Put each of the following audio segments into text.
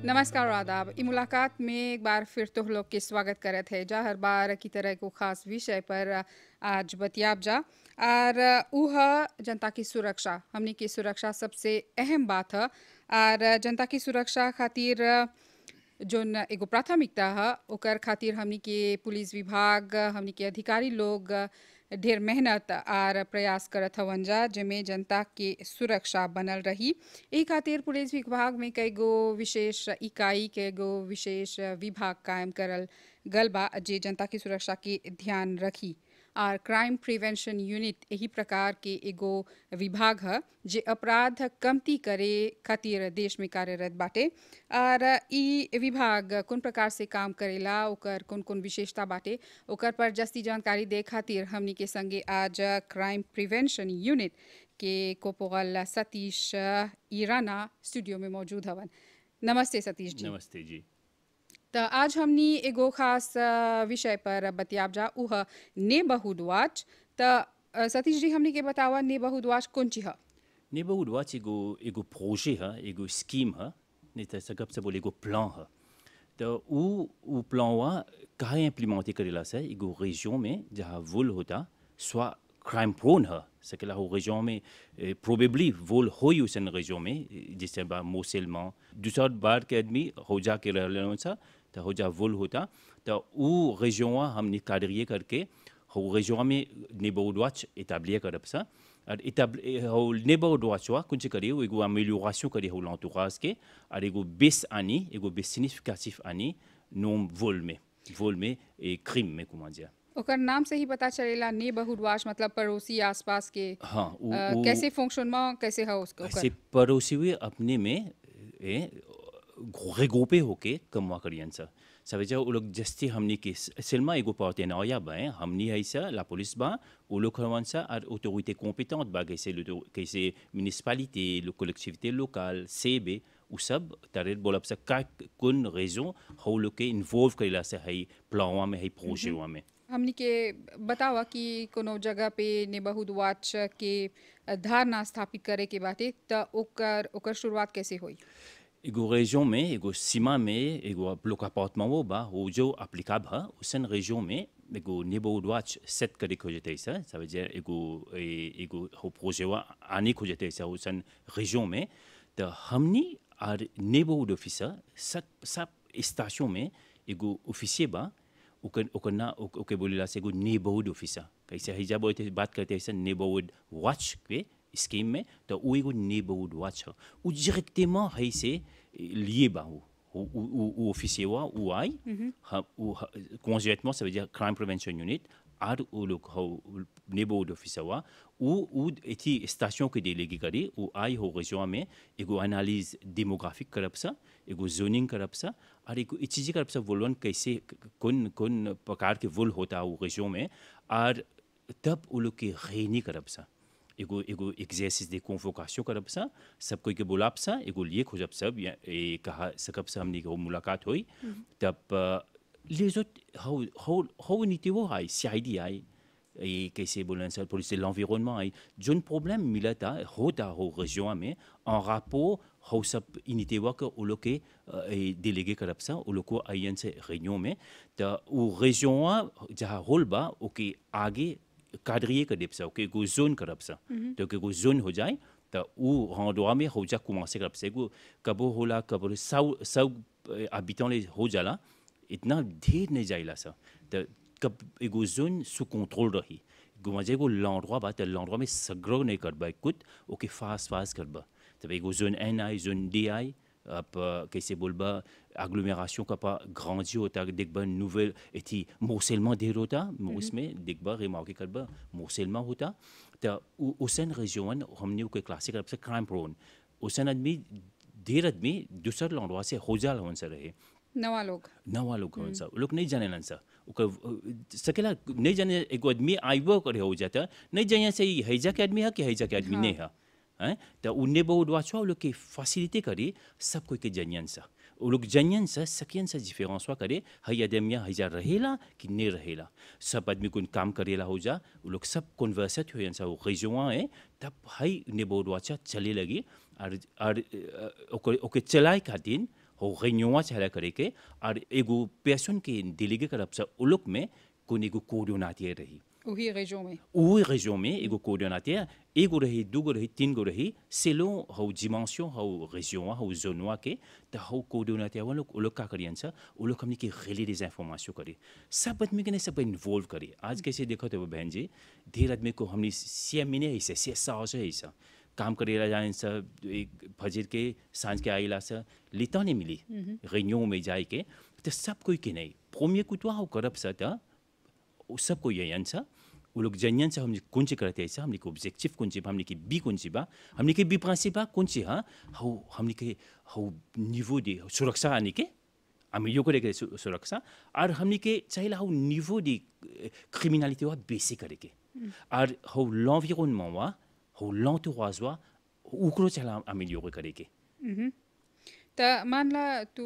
नमस्कार और आदाब। ई मुलाकात में एक बार फिर तो लोग के स्वागत करत है जा हर बार की तरह को खास विषय पर आज बतियाब जा और उह जनता की सुरक्षा हमनी की सुरक्षा सबसे अहम बात है और जनता की सुरक्षा खातिर जोन एगो प्राथमिकता है ओकर खातिर हमनी के पुलिस विभाग हमनी के अधिकारी लोग ढेर मेहनत और प्रयास करत हवन जा जेमे जनता के सुरक्षा बनल रही। यही खातिर पुलिस विभाग में कई गो विशेष इकाई कई गो विशेष विभाग कायम करल गल बा जे जनता की सुरक्षा के ध्यान रखी और क्राइम प्रिवेंशन यूनिट यही प्रकार के एगो विभाग है जे अपराध कमती करे खातिर देश में कार्यरत बाटे और ई विभाग कौन प्रकार से काम करेला ओकर कौन कौन विशेषता बाटे ओकर पर जस्ती जानकारी दे खातिर हमनी के संगे आज क्राइम प्रिवेंशन यूनिट के कोपोगल सतीश ईराना स्टूडियो में मौजूद हवन। नमस्ते सतीश जी। नमस्ते जी। तो आज हमनी एगो खास विषय पर बतियाब जा उह नेबरहुड वॉच। तो सतीश जी हमनी के बतावा नेबरहुड वॉच कौन ची है? नेबरहुड वॉच एगो एगो प्रोजे है, एगो स्कीम है, नहीं तो सकब से बोले एगो प्लान है। तो उ प्लान वा कहाँ इम्प्लीमेंट करेला से एगो रेजियन में जहाँ वुल होता स्वा क्राइम प्रोन है सकेला हो रेजियन में प्रोबेबली वुल हो उसन रेजियन में जिससे बा मोसेलमा दूसरा बार के आदमी हो जा के रहलन सा तो हो जा वुल होता तो उ रेजियन हमने कार्य करके हो रेजियन में नेबरहुड वॉच établir करब सा और नेबरहुड वॉच वा कुछ करी एगो अमेलियोरेशन करी हो l'entourage के और एगो बेस आनी एगो बेस सिग्निफिकेटिव आनी नोम वोल में एक क्राइम में comment dire। ओकर नाम से ही पता चलेला नेबरहुड वॉच मतलब पड़ोसी आसपास के हाँ कैसे फंक्शन में कैसे है उसको से पड़ोसी हुए अपने में regroupé होके कमवा करियन सा सवेजा वो लोग जस्ती हमनी के सिल्मा एगो पार्टेनरिया बा हमनी ऐसा ला पुलिस बा वो लोग हवन सा और ऑटोरिटी कॉम्पिटेंट बा कैसे म्युनिसिपैलिटी लो कलेक्टिविटी लोकल सेबे उ सब तरह बोलब सा का कौन रेजन हो लोग के इन्वॉल्व करेला से है प्लान में है प्रोजे में हमनी के बतावा कि कोनो जगह पे नेबरहुड वॉच के धारणा स्थापित करे के बाटे त ओकर ओकर शुरुआत कैसे हुई? एगो रेजियन में एगो सीमा में एगो ब्लॉक अपार्टमेंट वो बा हो जो एप्लीकेबल है उसन रेजियन में एगो नेबरहुड वॉच सेट करे खोजते ऐसा ça veut dire एगो हो प्रोजे वा आने खोजते ऐसा उसन रेजियन में तो हमनी और नेबरहुड ऑफिसर सब स्टेशन में एगो ऑफिसियर बा ओके बोलेला से एगो नेबरहुड ऑफिसर कैसे है जब बात करते ऐसा नेबरहुड वॉच के स्कीम में तो वो एगो नेबरहुड वॉच है वो डायरेक्टली है से लिए बा वो ऑफिसियर वा वो आई वो conjointement ça veut dire crime prevention unit और वो लोग हो नेबरहुड ऑफिसर वा वो इति स्टेशन के délégué करी वो आई हो रेजियन में एगो एनालिस डेमोग्राफिक करब सा एगो जोनिंग करब सा और एगो चीज करब सा वोलन कैसे कौन कौन प्रकार के वुल होता वो रेजियन में और तब वो लोग के रेनी करब सा एगो एक्सरसाइज दे कन्वोकेशन करब सा सब कोई के बुलाब सा एगो लिए खोजब सब या कहा सकब सा हमनी को मुलाकात हुई तब les autres how niveau I CID आई ये कैसे बोलन सर पुलिस de l'environnement आई जोन प्रॉब्लम मिलता होता हो रेजियन में en rapport हो सब unité वा के वो लोग के délégué करब सा वो लोग को आयन से réunion में तो वो रेजियन जहाँ होल बा ओके आगे cadrer कर देब सा ओके को जोन करब सा तो के को जोन हो जाए तो वो rendroit में हो जा commencer करब सा को कबो होला कबो 100 habitants les हो जाला इतना ढेर नहीं जाइला सा तो कब एगो जोन सु कंट्रोल रही गुमाजे को l'endroit बा तो l'endroit में सग्रो नहीं करबा कुछ ओके फास्ट करबा तब एगो जोन N I zone D I अब कैसे बोलबा एग्लोमेरेशन का पा ग्रांडी होता देखबा नोवेल एथी मोर्सेलमेंट ढेर होता उसमें देखबा रिमार्क करबा मोर्सेलमेंट होता तो उसन रेजियन हमने के क्लासिक करब से क्राइम प्रोन उसन आदमी ढेर आदमी दूसरा l'endroit से हो जाला होन से रहे नवा लोग होन सा लोग नहीं जाने लन सा सकेला नहीं जाने एगो आदमी आइबो करे हो जाता नहीं जाने से हैजा के आदमी है कि हैजा के आदमी नहीं है हैं तो उन्ने बहुत वाचो लोग के फैसिलिटी करे सब कोई के जनियन सा वो लोग जनियन सा सकियन सा डिफरेंस वा करे है आदमी हैजा रहेला कि नहीं रहेला सब आदमी कोन काम करेला हो जा वो लोग सब कन्वर्सेट होयन सा वो रेजियन है तब है ने बहुत वाचा चले लगी और ओके चलाए खातिर हो रेन्युआ चला करे के और एगो पर्सन के डिलीगे करब सा उलुक में कोन एगो कोऑर्डिनेटर रही वही रेजो में oui région में एगो कोऑर्डिनेटर एगो रही दूगो रही तीन गो रही selon हो dimension हो région हो zone के त हो कोऑर्डिनेटर वो लोग का करियन सा वो लोग हमने के रिले des informations करे सब आदमी के ने सब इन्वॉल्व करे आज कैसे देखो तो बहन जी ढेर आदमी को हमने सी महीने ऐसे सी साल है ऐसा काम करेला जाने सा एक फजर के सांझ के आइला सा लिता नहीं मिली रेन्यू में जाए के तो सब कोई के नहीं प्रोमियर कुतवा हो करब सा था सबको यही सा वो लोग जनियन से हमने कौन सी करते हैं हमने को ऑब्जेक्टिव कौन सी हमने की बी कौन सी बा हमने के बी प्रिंसिपल कौन सी हाँ हो हमने के हो निवो दे सुरक्षा आने के हम यो करे सुरक्षा और हमने के चाहिए हो निवो दे क्रिमिनलिटी वा बेसिक करे के और हो l'environnement वा हो l'entourage वा उकरो चला हम यो करे के तो मान ला तू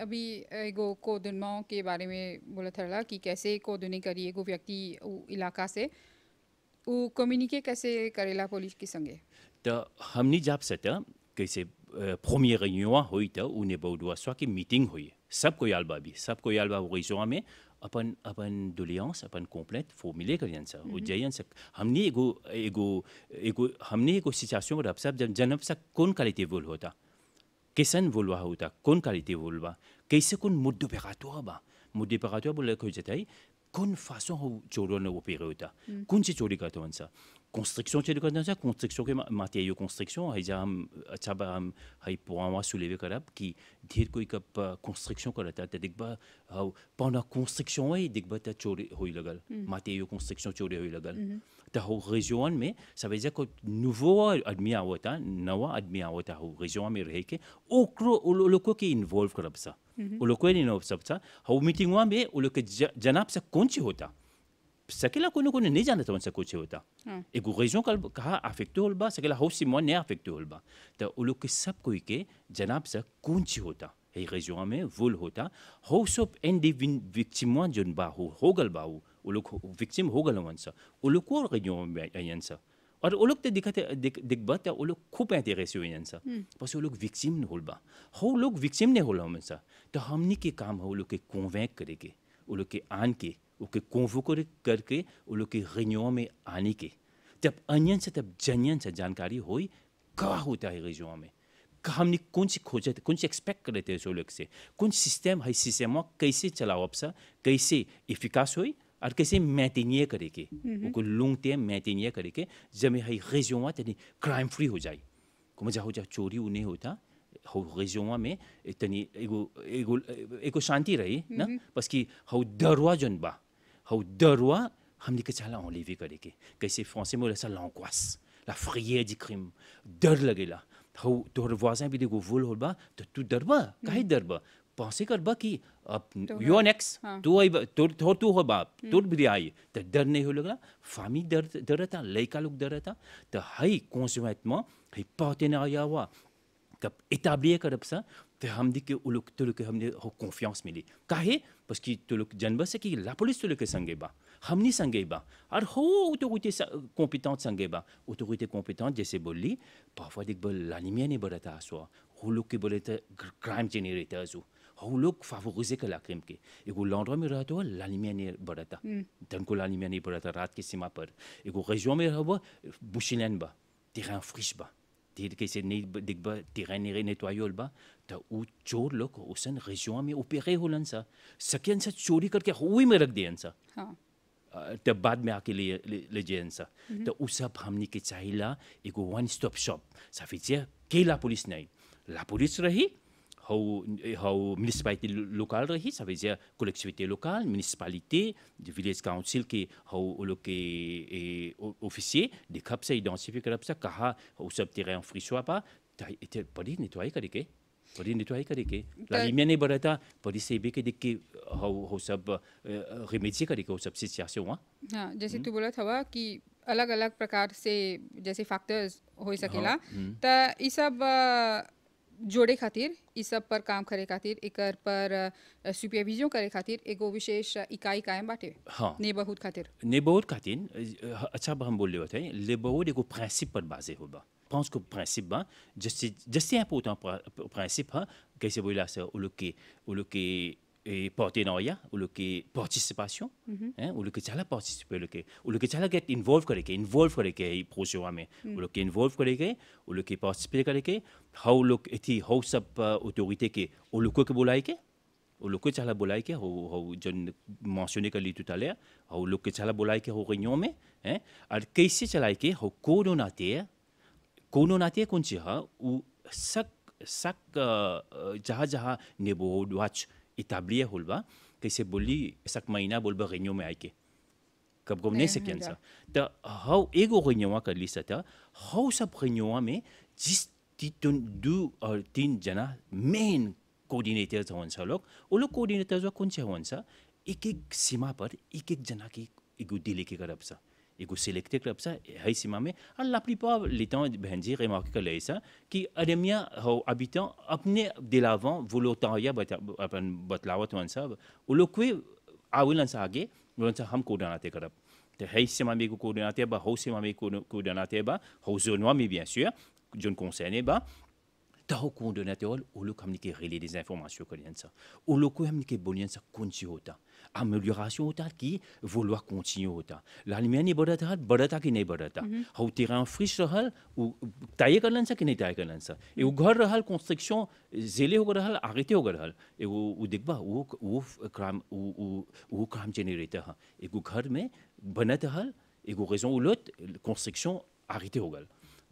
अभी एगो कोऑर्डिनेशन के बारे में बोला था कि कैसे कोऑर्डिनेट करी एगो व्यक्ति उ इलाका से उ कम्युनिकेट कैसे करेला पुलिस के संगे तो हमने जब सता कैसे प्रीमियर réunion हुई तो उन्हें बहुत हुआ कि मीटिंग हुई सबको यालबा भी सबको यालबा रेजों में अपन अपन डोलियांस अपन कंप्लेंट फॉर्मुले करियन सा वो जयन सा हमने एगो एगो एगो हमने एगो सिचुएशन में सब जनब सा कौन क्वालिटी वोल होता कैसन बोलवा होता कौन क्वालिटी बोलवा कैसे कौन मुद्दों पे काटवा बा मुद्दे पे काटवा बोले कोई जताई कौन फासों हो चोरों ने वो पेरे होता कौन सी चोरी करते हैं सा कंस्ट्रक्शन चोरी करते हैं सा कंस्ट्रक्शन के माते यो कंस्ट्रक्शन है जहाँ हम अच्छा बा हम है पुआवा सुलेवे करब कि ढेर कोई कब कंस्ट्रक्शन करता है तो दिख बा pendant construction है दिख बा तो चोरी हुई लगल माते यो कंस्ट्रक्शन चोरी हुई लगल तो हो région में ça veut dire que nouveau आदमी आवता नवा आदमी आवता हो région में रह के ओकरो लोगों के इन्वॉल्व करब सा वो लोग को नहीं ना सब सा हो मीटिंग हुआ में वो लोग के जनाब से कौन सी होता सकेला कोनो कोनो नहीं जानता उनसे कुछ होता एक région कहा अफेक्ट होल बा सकेला हो सिमो नहीं अफेक्ट होल बा तो वो लोग के सब कोई के जनाब से कौन सी होता है région में वोल होता हो सब विक्टिम जोन बा हो गल बा वो लोग विक्टिम हो गल वन सा वो लोग को région में आयन सा और वो लोग तो दिख बात वो लोग खूब इंटरेस्ट हुए हैं सा बस वो लोग विक्टिम नहीं होल बा हो लोग विक्टिम नहीं होला हम सा तो हमने के काम है वो लोग के कन्वेंक करेंगे वो लोग के आन के वो के कन्वोक करके वो लोग के réunion में आने के तब अन्यन से तब जनियन से जानकारी हुई क्या होता है réunion में हमने कौन सी खोजे थे कौन सी एक्सपेक्ट करते थे उस लोग से कौन सिस्टम है सिस्टम कैसे चलाओ अब सा कैसे इफिकास हुई और कैसे मेंटेनियर करेंगे वो लॉन्ग टर्म मेंटेनियर करेंगे जब में है région में तनी क्राइम फ्री हो जाए को मजा हो जाए चोरी उन्हें होता हो région में इतनी एगो एगो एगो शांति रही ना बस कि हो डरवा जन बा हो डरवा हमने के चला ओलिवी करेंगे कैसे फ्रांस में ऐसा l'angoisse la frayeur du crime डर लगेला हो तोहर voisin भी देखो वोल होल बा तो तू डरबा काहे डरबा pensez कर बा कि अब यू नेक्स्ट तू हो बाप तू भी आई तो डर नहीं हो लगा फामी डरता लड़का लोग डरता तो हाई कॉन्सुमेट में हाई पार्टनरिया हुआ तब établir करब सा तो हम दी के उलोक तो लोग हमने हो कॉन्फिडेंस मिली काहे बस कि तो लोग जनबा से कि ला पुलिस तो लोग के संगे बा हमनी संगे बा और हो ऑटोरिटी कॉम्पिटेंट संगे बा ऑटोरिटी कॉम्पिटेंट जैसे बोली parfois दिख बल l'animer नहीं बरता सो हो लोग के बोले तो क्राइम जेनरेटर्स हो लोग favoriser que la crime के एगो l'endroit में रहता हो l'animer नहीं बरता तन को l'animer नहीं बरता रात की सीमा पर एगो région में रहो बुशिलन बा terrain friche बा धीरे कैसे नहीं दिख बा terrain नहीं नेटवायोल बा तो वो चोर लोग उसन région में ओपेरे होलन सा सकियन सा चोरी करके हुई में रख दियन सा तब बाद में आके ले जाएं सा तो उस सब हमने के चाहिला एगो वन स्टॉप शॉप साफिजिया के ला पुलिस नहीं ला पुलिस रही हो म्युनिसिपैलिटी लोकल रही साफिजिया collectivity local municipality village council के हो लोग के ऑफिसियर दिखब से आइडेंटिफाई करब सा कहा हो सब terrain फ्रीशवा पा इतने बड़ी नेटवाई करके बड़ी नेटवाई करेंगे लालिमिया नहीं बढ़ता बड़ी सेबे के देख के हो सब रिमेडी करेंगे वो सब सिचुएशन हुआ हाँ जैसे तू बोला था कि अलग अलग प्रकार से जैसे फैक्टर्स हो सकेला तो ये सब जोड़े खातिर इस सब पर काम करे खातिर एकर पर सुपरविजन करे खातिर एगो विशेष इकाई कायम बाटे हाँ नेबरहुड खातिर अच्छा हम बोल रहे थे नेबरहुड एगो प्रिंसिप पर बाजे होगा pense que principe ba je sais important principe ha कैसे बोला ça au lieu que partenariat au lieu que participation hein au lieu que chala participer au lieu que chala get involve करके ये projet में au lieu que involve करके au lieu que participer करके how लोग इतनी how सब autorité के au lieu que बुलाए के au lieu que chala बुलाए के हो जन mentionné कर ली tout à l'heure au lieu que chala बुलाए के हो réunion में hein और कैसे चलाए के हो coordonnateur कौन सी है वो जहाँ जहाँ neighborhood watch établir होलबा कैसे बोली chaque महीना बोलबा réunion में आके कब कब नहीं सकें सा तो हाउ एगो réunion कर ली सता हाउ सब réunion में जिस दो और तीन जना मेन कोऑर्डिनेटर्स हों सा लोग वो लोग कोऑर्डिनेटर्स कौन से हों सा एक एक सीमा पर एक जना की एगो दिले के करब सा एगो सिलेक्टेड करब सा है सीमा में और la plupart les temps बहन जी remarque कर ले सा कि अदमिया हो habitants अपने de l'avant volontariat अपन बतलावत हों सा वो लोग कोई आविलन सा आगे बोलन सा हम कोऑर्डिनेटर करब तो है सीमा में एगो कोऑर्डिनेटर बा हो सीमा में कोऑर्डिनेटर बा हो जोनवा में bien sûr जोन concerné बा तो हो कोऑर्डिनेटर वो लोग हमने के रिले des informations करियन सा वो लोग को हमने के बोलियन सा कौन सी होता amélioration होता कि vouloir continuer होता la lumière नहीं बढ़ता कि नहीं बढ़ता हो terrain friche रहल ou tailler करलन सा कि नहीं tailler करलन सा et वो घर रहल construction zélé हो रहल arrêté हो रहल et वो देखबा वो crime generator है एगो घर में बनत रहल एगो raison ou l'autre construction arrêté हो गल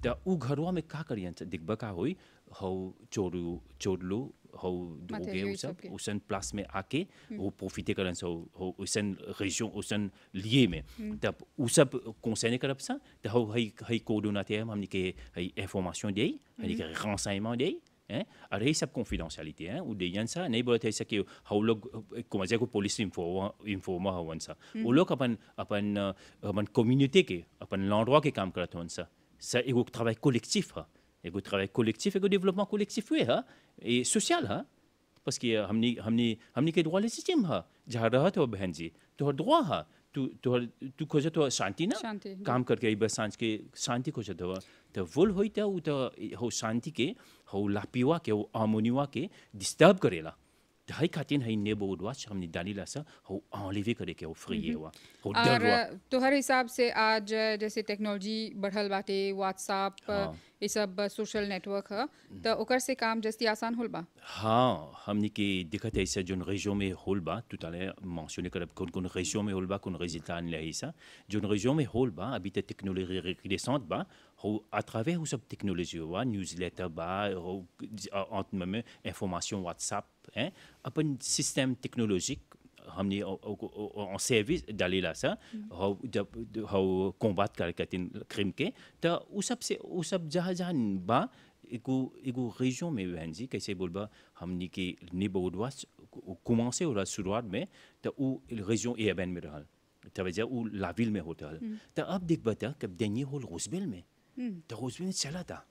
तो वो घरवा में का करियन सा देखबा का होई हो चोरलू हो दोगे वो सब उसन प्लास में आके वो प्रॉफिट करन सा हो उसन région उसन लिए में तब वो सब कंसर्न करब सा तो हो है कोऑर्डिनेटर हमनी के है इंफॉर्मेशन दे है के renseignement दे हैं और ये सब कॉन्फिडेंशियलिटी है वो देयन सा नहीं बोलते ऐसा कि हम लोग कोमजे को पुलिस इन्फॉर्मा होवन सा वो लोग अपन कम्युनिटी के अपन लैंडवा के काम करत होवन सा ça एगो travail collectif है एगो travail collectif एगो développement collectif हुए है et social है parce que हमने के droit légitime है जहाँ रहा तो बहन जी तो droit है तू खोजे तो शांति ना काम करके बस सांझ के शांति खोजे तो वोल होई तो हो शांति के हो लापिवा के हो हार्मोनिवा के डिस्टर्ब करेला तो हाई खातिन हाई नेबरहुड वॉच हमने डाली ला सा हो enlever करे के हो फ्री हुआ हो डर हुआ और तो हर हिसाब से आज जैसे टेक्नोलॉजी बढ़ल बाटे व्हाट्सएप ये सब सोशल नेटवर्क है तो ओकर से काम जस्ती आसान होल बा हाँ हमने के दिक्कत है ऐसा जोन région में होल बा tout à l'heure mentionné कर कौन région में होल बा कौन résultat ने है ऐसा जोन région में होल बा अभी तक टेक्नोलॉजी récente बा हो à travers वो सब टेक्नोलॉजी हुआ न्यूज़लेटर बा हो entre में information WhatsApp हैं अपन सिस्टम टेक्नोलॉजिक हमने en service डाली ला सा हो जब हो combat करके क्राइम के तो वो सब जहाँ बा एगो région में बहन जी कैसे बोलबा हमने के neighborhood watch commencé हो रहा शुरुआत में तो वो région urbaine में रहल तो वजह वो la ville में होता है तो अब देख बता कब dernier होल रोजबेल में तो रोजबेल में चला था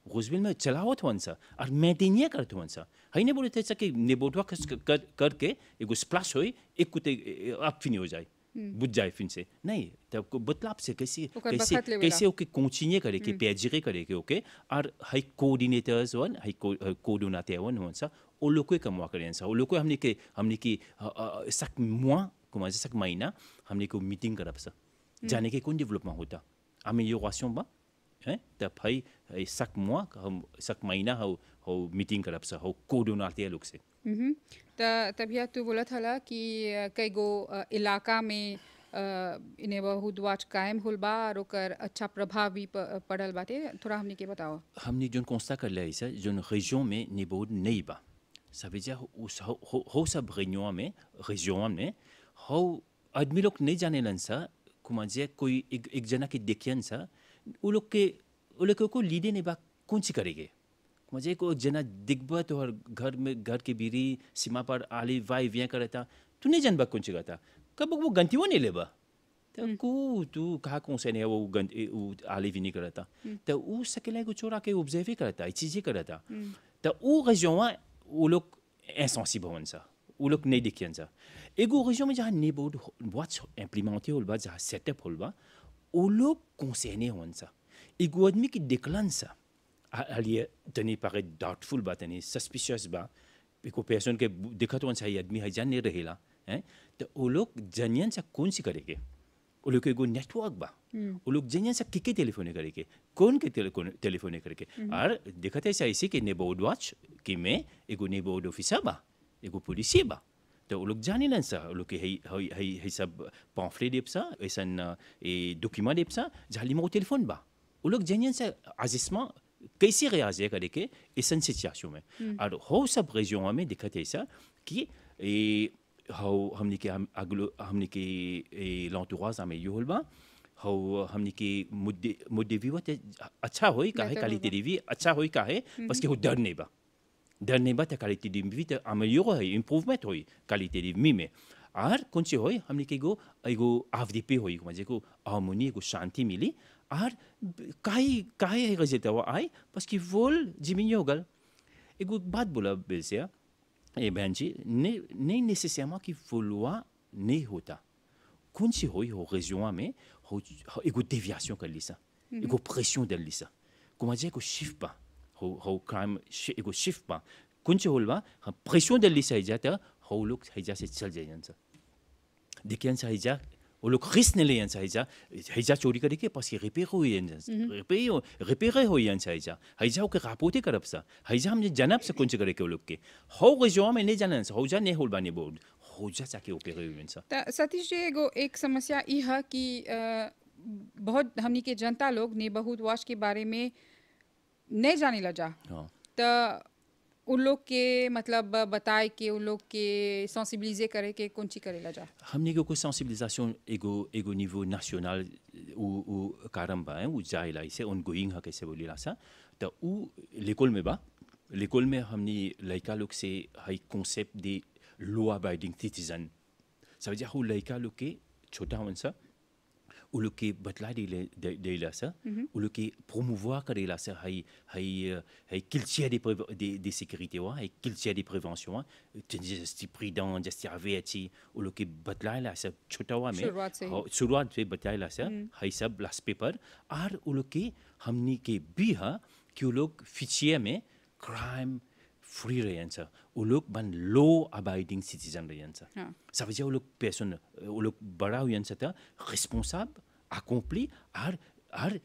रोजबेल में चला हुआ था सा और मेंटेन करते हुआ सा है नहीं बोलते थे कि नेबोटवा करके एगो स्प्लैश होई एक कुते आप फिनी हो जाए बुझ जाए फिन से नहीं तब बतलाब से कैसे ओके कंटिन्यू करे के पेजिरे करे के ओके और हाई कोऑर्डिनेटर्स वन हाई कोऑर्डिनेटर वन हो सा ओ लोग को कमवा करें सा ओ लोग को हमने की chaque mois comment chaque महीना हमने को मीटिंग करब सा जाने के कौन डेवलपमेंट होता amélioration बा हैं तब भाई chaque mois हम chaque महीना हो मीटिंग करब सा हो कोऑर्डिनेटर लोग से तभी तू बोला था कि कई गो इलाका में नेबरहुड वॉच कायम होल बा और ओकर अच्छा प्रभाव भी पड़ल बाटे थोड़ा हमने के बताओ हमने जोन कंस्टा कर लिया है जोन région में नेबरहुड नहीं बा ça veut dire हो सब région में हो आदमी लोग नहीं जाने लन सा comment dire कोई एक जना के देखियन सा वो लोग को लीडे नहीं बा कौन सी करेंगे मुझे को जना दिग्बा तो हर घर के बीरी सीमा पर आली वाई व्या करता तू नहीं जानबा कौन सी करता कब वो गंती वो नहीं लेबा तो तू कहा कौन से नहीं वो आली भी नहीं करता तो वो सकेला को चोरा के ऑब्जर्व करता चीजें करता तो वो région वो लोग insensible होन सा वो लोग नहीं देखियन सा एगो région में जहाँ neighborhood watch implémenté होल बा जहाँ सेटअप होल बा वो लोग concerné होन सा एगो आदमी की देखलन सा हालिए तनी पाके डाउटफुल बा तनी सस्पिशियस बा एको पर्सन के देखत वन सही आदमी है जान नहीं रहेला हैं तो वो लोग जनियन से कौन सी करेंगे वो लोग के एगो नेटवर्क बा वो लोग जनियन से किके टेलीफोन करेंगे कौन के टेलीफोन करेंगे और देखते ऐसा ऐसे कि नेबरहुड वॉच कि मैं एगो नेबरहुड ऑफिसर बा एगो पुलिस बा तो वो लोग जाने ना सा वो लोग के है सब पॉम्फलेट देप सा ऐसा ए डॉक्यूमेंट देप सा जाली में टेलीफोन बा वो लोग जनियन से आजिस्मा कैसे réagir करके इस सिचुएशन में और हो सब région में दिखत है ऐसा कि हो हमने के l'entourage में यो होलबा हो हमने के मुद्दे भी वो अच्छा होई काहे क्वालिटी दी भी अच्छा होई काहे parce que हो डर नहीं बा ta qualité de vie te améliorer improvement होई qualité de vie में और कौन सी होई हमने के एगो AFDP होई म्हणजे को हार्मोनी एगो शांति मिली और काहे रिजल्ट हुआ आई parce कि वोल जिमियो गल एगो बात बोला बेसिया ए बहन जी नहीं nécessairement कि वोलवा नहीं होता कौन सी होई हो région में हो एगो déviation कर लिसा एगो pression दल लिसा comment को shift pas हो crime एगो shift pas कौन सी होलवा हम pression दल लिसा है जाता हो लोग है जा से चल जाएं सा देखिए सा है जा वो लोग रिस्क नहीं लें हैजा चोरी करके पास ये रिपेयर हो हैजा के रापोते करब सा हैजा हमने जनब से कुछ करे के वो लोग के हो गजो में नहीं जानन सा हो जा नहीं होल बानी बोर्ड हो जा जाके ओपेरे हुए सा सतीश जी एगो एक समस्या ई है कि बहुत हमनी के जनता लोग नेबरहुड वॉच के बारे में नहीं जाने लजा तो उन लोग के मतलब बताए कि उन लोग के सेंसिबिलिजे करे के कौन सी करे लजा हमने को सेंसिबिलिजेशन एगो niveau national ou caramba hein ou जाइला इसे ongoing है कैसे बोली सा तो उ l'école में हमने लड़का लोग से हाई concept de law abiding citizen ça veut dire où लड़का लोग के छोटा वंसा उ लोग के बतला देला सा उ लोग के promouvoir करेला सा हाई culture de sécurité वा हाई culture de prévention जैसे prudent जैसे averti उ लोग के बतलाला सा छोटा वा में शुरुआत से बतलाला सा हाई सब लास्ट पेपर और उ लोग के हमनी के भी हा कि उ लोग फिचिया में crime free रहें सा उ लोग बन law abiding citizen रहें सा ça veut dire उ लोग personne उ लोग बड़ा हुए सा था responsable accompli और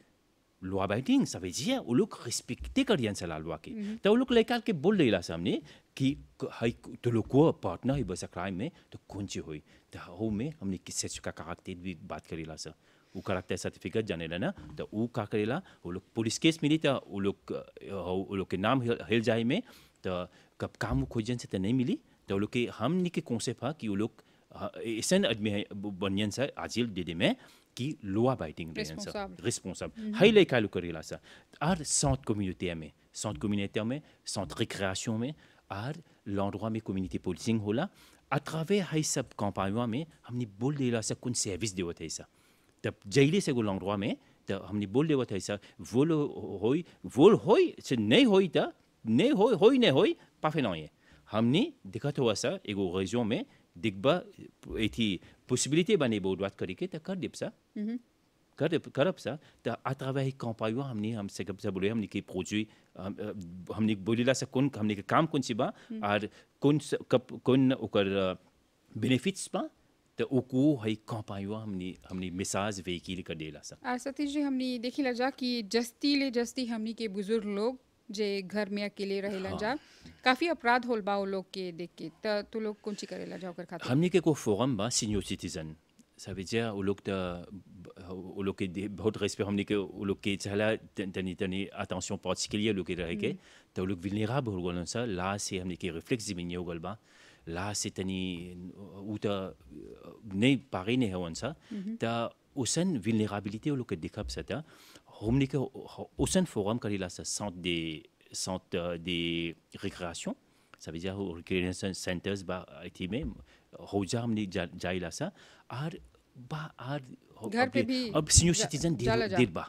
law abiding ça veut dire उ लोग respecter करियन सा la loi की तो उ लोग लेकर के बोल देला सामने कि हाई तो लोग को पार्टनर ही बस क्राइम में तो कौन सी हुई तो हो में हमने किससे का कैरेक्टर भी बात करेला सा वो कैरेक्टर सर्टिफिकेट जाने ना तो वो का करेला वो लोग पुलिस केस मिली तो वो लोग के नाम हिल जाए में तो कब काम खोजन से तो नहीं मिली तो वो लोग के हमने के कॉन्सेप्ट है कि वो लोग ऐसा आदमी बनियन सा आजिल दे में कि लॉ अबाइडिंग रिस्पॉन्सिबल हाई लेका लोग करेला सा और साउथ कम्युनिटी में साउथ रिक्रिएशन में और l'endroit में कम्युनिटी पोलिसिंग होला à travers हाई सब कैंपेन में हमने बोल देला सा कौन सर्विस देवत है सा तब जैले से गोल l'endroit में तो हमने बोल देवत है सा वोल होई से नहीं होई था नहीं होई पाफे नहीं है हमने देखा तो ऐसा एगो région में दिखबा एथी पॉसिबिलिटी बने बहुत बात करके तो कर देब सा करब सा तो à travers कैंपेन हमने हम से कब से बोले हमने के प्रोजेक्ट हमने बोलेला सा कौन हमने के काम कौन सी बा और कौन ओकर बेनिफिट्स बा तो ओको है कैंपेन हमने मैसेज वेहिकल कर देला सा सतीश जी हमने देखी लजा कि जस्ती हमने के बुजुर्ग लोग जे घर में अकेले रहेला जा काफी अपराध होल बा वो लोग के देख के तो लोग कौन सी करेला जा ओकर खातिर हमने के को फोरम बा senior citizen ça veut dire वो लोग के बहुत रेस्पेक्ट हमने के वो लोग के चला तनी attention particulier लोग के रहेगे तो वो लोग vulnérable हो गए सा là से हमने के réflexe diminué हो गल बा là से तनी उता नहीं पारे नहीं हो सा तो उसन vulnérabilité वो लोग के दिखब सा था हमने के उसन फोरम करेला सा centre de récréation ça veut dire recreation centers बा इति में हो जा हमने जाइला सा और घर पे भी अब सीनियर सिटीजन देर बा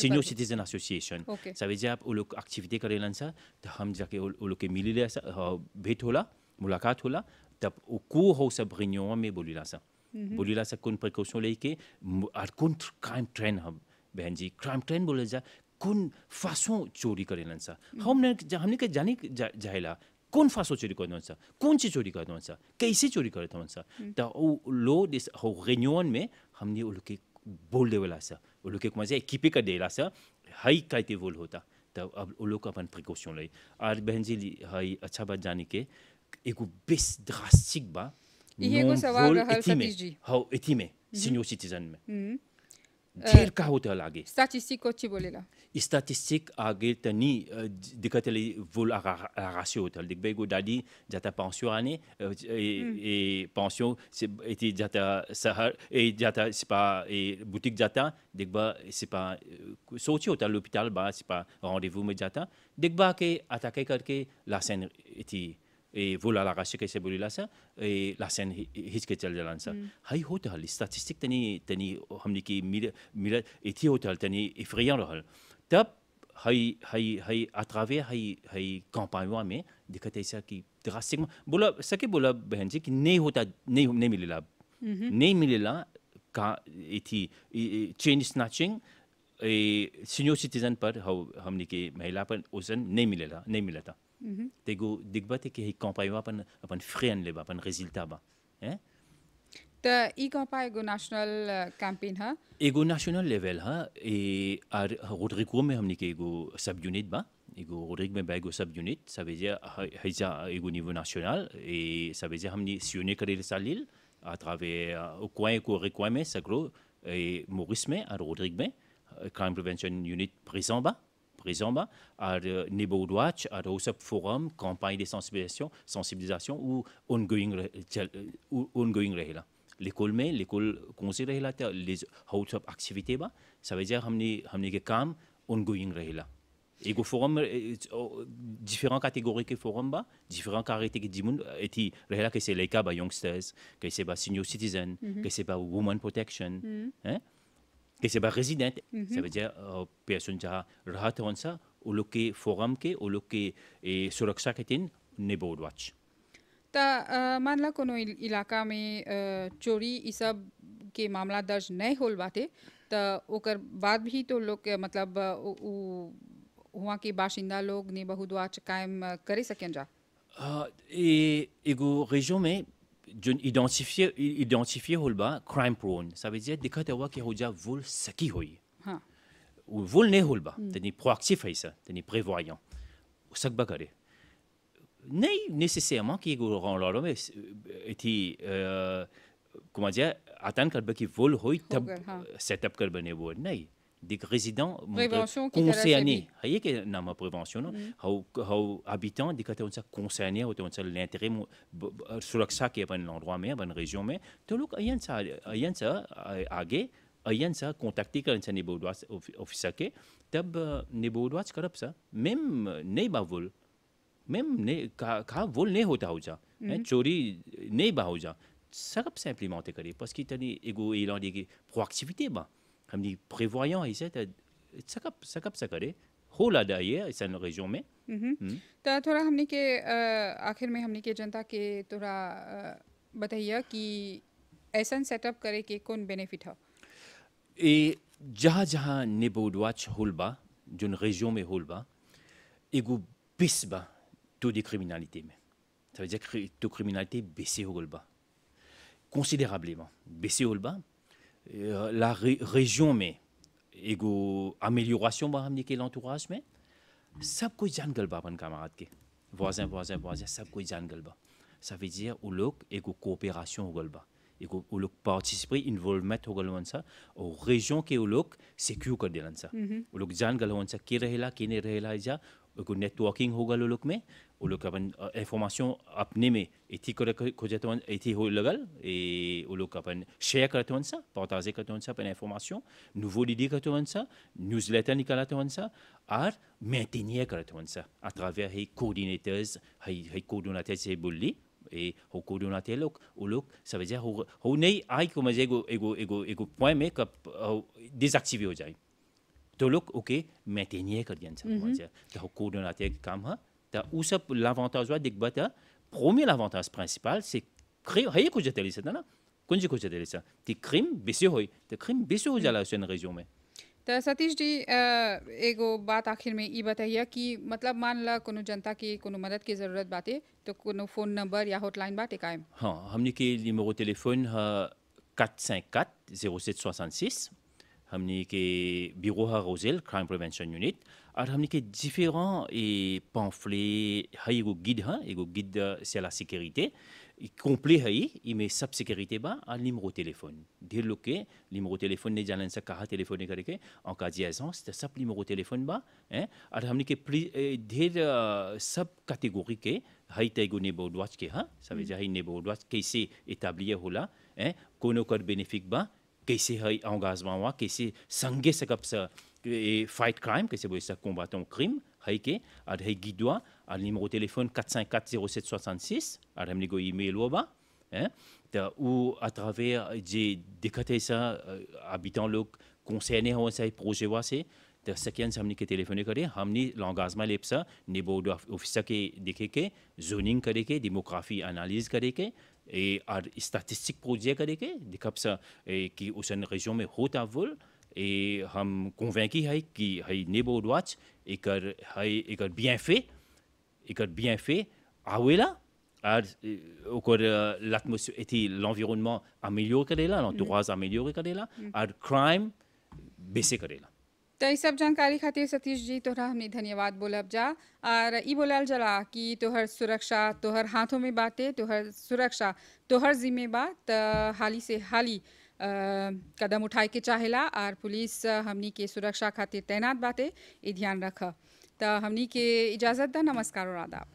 senior citizen association ça veut dire वो लोग एक्टिविटी करेलन सा तो हम जाके वो लोग के मिले सा भेंट होला मुलाकात होला तब को हो सब réunion में बोलिला सा कौन प्रिकॉशन लेके और कौन क्राइम ट्रेंड हम बहन जी क्राइम ट्रेंड बोले जा कौन फासों चोरी करेलन सा हमने के जाने जाहेला कौन फासों चोरी करते सा कौन सी चोरी करते सा कैसे चोरी करते सा तो लो दिस हो रेन्यून में हमने उन लोग के बोल देवला सा उन लोग के मजे एकीपे कर देला सा हाई काइते बोल होता तो अब उन लोग अपन प्रिकॉशन ले और बहन जी हाई अच्छा बात जाने के एक बेस ड्रास्टिक बा ये को सवाल रहल सतीश जी हाउ इति में सीनियर सिटीजन में ढेर का होता लागे स्टैटिस्टिक को अच्छी बोलेला स्टैटिस्टिक आगे तनी दिक्कत ले वोल आगाशे होता दिख बे गो दादी जाता पेंशन आने पेंशन से इति जाता शहर जाता सिपा बुटीक जाता दिख बा सिपा सोचे होता l'hôpital बा सिपा rendez-vous में जाता दिख बा के अटैक करके लासेन इति वोल आगाशे कैसे बोलेला सा लासेन हिच के चल जालन सा हाई होता हल स्टैटिस्टिक तनी हमने की मिल इति होता तनी effrayant रहल तब हाई à travers हाई campagne में दिक्कत ऐसा कि ड्रास्टिक बोला बहन जी कि नहीं होता नहीं मिलेला नहीं मिलेला का इति चेन स्नैचिंग सीनियर सिटीजन पर हमने के महिला पर ओजन नहीं मिला था तेगो दिग्बत के ही campagne अपन फ्रेन लेबा अपन रिजल्ट बा हैं तो ई campagne एगो नेशनल कैंपेन है एगो नेशनल लेवल है और रोड्रिगो में हमने के एगो सब यूनिट बा एगो रोड्रिग में एगो सब यूनिट सबेजे हैजा एगो niveau national et सबेजे हमने सियोने करे सालिल à travers au coin को recoin में सगरो मोरिस में और रोड्रिग में crime prevention unit présent bas और niveau watch और au सब forum campagne de sensibilisation ou ongoing रहेला l'école में l'école conseil रहेला तो les how सब activité बा ça veut dire हमने के काम ongoing रहेला एगो forum différents catégories के forum बा différents caractères के जिमुन एथी रहेला कैसे लड़का बा youngsters कैसे बा senior citizen कैसे बा woman protection हैं कैसे बा resident ça veut dire personne जहाँ रहत हों सा वो लोग के फोरम के वो लोग के सुरक्षा के तीन नेबरहुड वॉच तो मान ला कोनो इलाका में चोरी ई सब के मामला दर्ज नहीं होल बाटे तो ओकर बाद भी तो लोग मतलब वहाँ के बाशिंदा लोग नेबरहुड वॉच कायम करे सकें जा एगो région में जो identifié होलबा crime prone ça veut dire दिक्कत हुआ कि हो जा vol सकी होई हाँ vol नहीं होलबा तनी proactif है सा तनी prévoyant सकबा करे नहीं nécessairement कि एगो रॉलो में इति comment dire attendre करबा कि vol होई तब सेटअप कर बने वो नहीं des résidents concernés है que नाम prévention how habitants दिक्कत है उनसे concernés होते उनसे l'intérêt सुरक्षा के अपन l'endroit में अपन région में तो लोग अयन सा आगे अयन सा contacter कर इंसान नेबरहुड ऑफिसर के तब नेबरहुड वॉच करब सा même नहीं बावल même नहीं का वोल नहीं होता हो जा चोरी नहीं बा हो जा सब से implémenter करे parce कि तनी एगो élan de proactivité बा हमने prévoyant इसे तो सकप सकरे हो ला दाये इस région में तो थोड़ा हमने के आखिर में हमने के जनता के थोड़ा बताइए कि ऐसा सेटअप करे के कौन बेनिफिट है et जहाँ नेबरहुड वॉच होलबा जोन région में होलबा एगो बिस बा taux de criminalité में ça veut dire que taux de criminalité baissé होलबा considérablement baissé होलबा la région में एगो amélioration बा हमने के l'entourage में सब कोई जान गल बा अपन camarade के voisin सब कोई जान गल बा ça veut dire वो लोग एगो coopération हो गल बा एगो वो लोग participer involvement हो गल वन सा और région के वो लोग secure कर देलन सा वो लोग जान गल वन सा के रहेला के नहीं रहेला जा एगो नेटवर्किंग हो गल वो लोग में वो लोग अपन इंफॉर्मेशन अपने में इति खोजते वन इति हो लगल ए वो लोग अपन शेयर करते वन सा पार्टाger करते वन सा अपन इंफॉर्मेशन nouveau idée करते वन सा न्यूज़लेटर निकालते वन सा और maintenir करते वन सा à travers les coordinateurs les coordonnateurs से बोली et au coordonnateur वो लोग ça veut dire हो नहीं आई को मजे एगो point में कब désactivé हो जाए तो लोग ओके maintenir कर दिया सा तो coordonnateur का काम है तो वो सब l'avantage हुआ दिख बता premier l'avantage principal c'est créer है कुछ जतली से ना कुछ जतली से ती crime बेसी होई तो crime बेसी हो जाला उस région में तो सतीश जी एगो बात आखिर में ई बताइए कि मतलब मान ला कोनो जनता की कोनो मदद की ज़रूरत बाटे तो कोनो फ़ोन नंबर या हॉटलाइन बाटे कायम? हाँ, हमने के numéro téléphone 454 0766. हमने के bureau à Roselle Crime Prevention Unit. और हमने के différents et pamphlets है एगो guide c'est la sécurité complet है इमे सब sécurité बा और numéro téléphone ढेर लोग के numéro téléphone ने जानन से कहा téléphoner करके en cas d'urgence तो सब numéro téléphone बा हैं और हमने के ढेर सब catégorie के है तेगो neighborhood watch के हाँ ça veut dire है neighborhood watch कैसे établir होला हैं कोनो कर bénéfique बा कैसे है engagement हुआ कैसे संगे सकप से fight crime कैसे बोले ça combattant crime है के और है guidois और numéro téléphone 454 0766 और हमने को email हुआ बा hein तो ou à travers j'ai décaté ça habitants लोग concernés हो ça projet हुआ से तो सेकेंड हमने के टेलीफोन करे हमने l'engagement लेप सा नेबो ऑफिसर के देखे के जोनिंग करे के डेमोग्राफी एनालिसिस करे के और स्टैटिस्टिक प्रोजेक्ट करे के दिखब सा कि उस région में होता वोल et हम convaincu है कि है neighborhood watch एकर bien fait आवेला और ओकर l'atmosphère et l'environnement amélioré करेला l'entourage amélioré करेला और crime baisser करेला तो ये सब जानकारी खातिर सतीश जी तोहरा हमने धन्यवाद बोलब जा और ई बोलल जला कि तोहर सुरक्षा तोहर हाथों में बाटे तोहर सुरक्षा तोहर जिम्मे बा त हाली से हाली कदम उठाए के चाहेला और पुलिस हमनी के सुरक्षा खातिर तैनात बाटे ये ध्यान रख तो हमनी के इजाज़त दा नमस्कार और आदाब।